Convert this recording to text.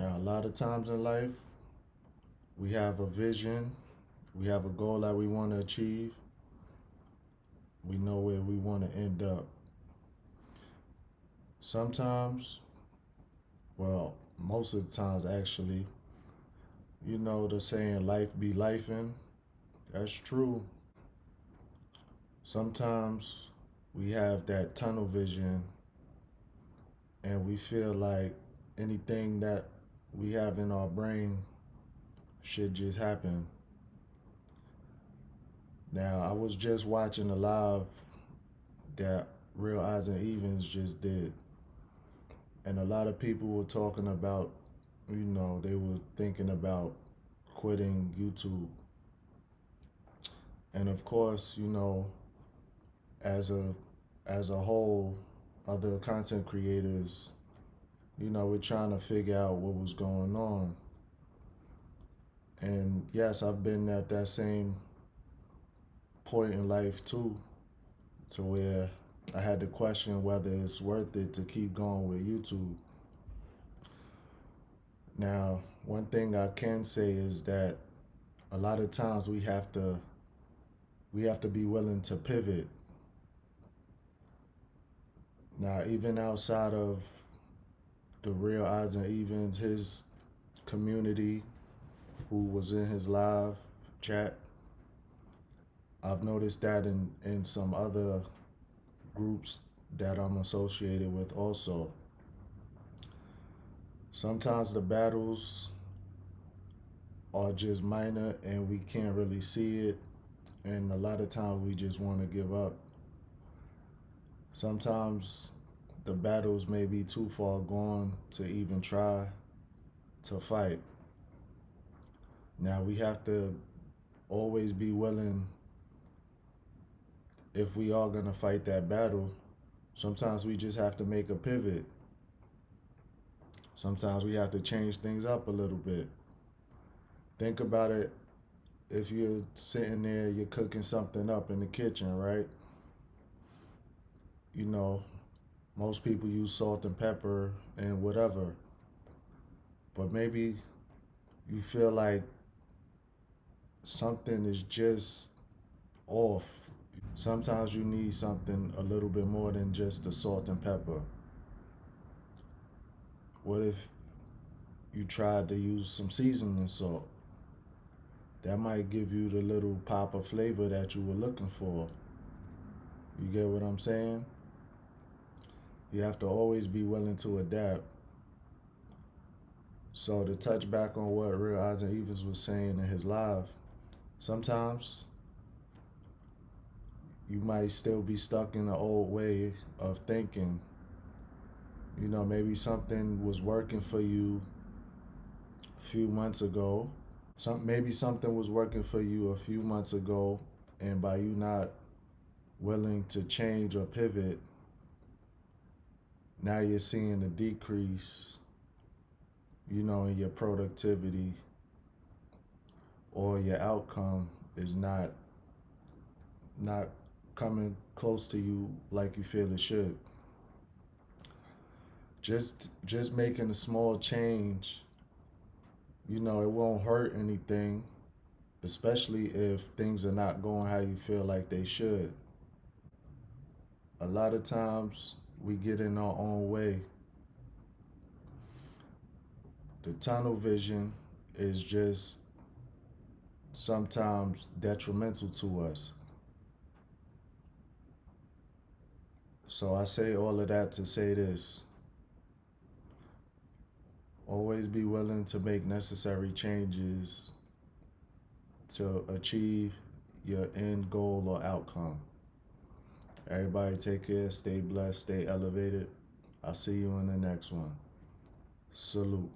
Now, a lot of times in life, we have a vision, we have a goal that we want to achieve, we know where we want to end up. Sometimes, well, most of the times actually, the saying life be lifing, that's true. Sometimes we have that tunnel vision and we feel like anything that we have in our brain should just happen. Now, I was just watching a live that Real Odds and Evens just did, and a lot of people were talking about, they were thinking about quitting YouTube. And of course, as a as a whole, other content creators, we're trying to figure out what was going on. And yes, I've been at that same point in life too, to where I had to question whether it's worth it to keep going with YouTube. Now, one thing I can say is that a lot of times we have to be willing to pivot. Now, even outside of the Real Odds and Evens, his community who was in his live chat, I've noticed that in some other groups that I'm associated with also. Sometimes the battles are just minor and we can't really see it, and a lot of times we just want to give up. Sometimes the battles may be too far gone to even try to fight. Now we have to always be willing, if we are going to fight that battle, sometimes we just have to make a pivot. Sometimes we have to change things up a little bit. Think about it, if you're sitting there, you're cooking something up in the kitchen, right? You know, most people use salt and pepper and whatever, but maybe you feel like something is just off. Sometimes you need something a little bit more than just the salt and pepper. What if you tried to use some seasoning salt? That might give you the little pop of flavor that you were looking for. You get what I'm saying? You have to always be willing to adapt. So to touch back on what Real Odds and Evens was saying in his live, sometimes you might still be stuck in the old way of thinking. Maybe something was working for you a few months ago. Maybe something was working for you a few months ago, and by you not willing to change or pivot, now you're seeing a decrease, in your productivity, or your outcome is not coming close to you like you feel it should. Just making a small change, it won't hurt anything, especially if things are not going how you feel like they should. A lot of times we get in our own way. The tunnel vision is just sometimes detrimental to us. So I say all of that to say this: always be willing to make necessary changes to achieve your end goal or outcome. Everybody take care, stay blessed, stay elevated. I'll see you in the next one. Salute.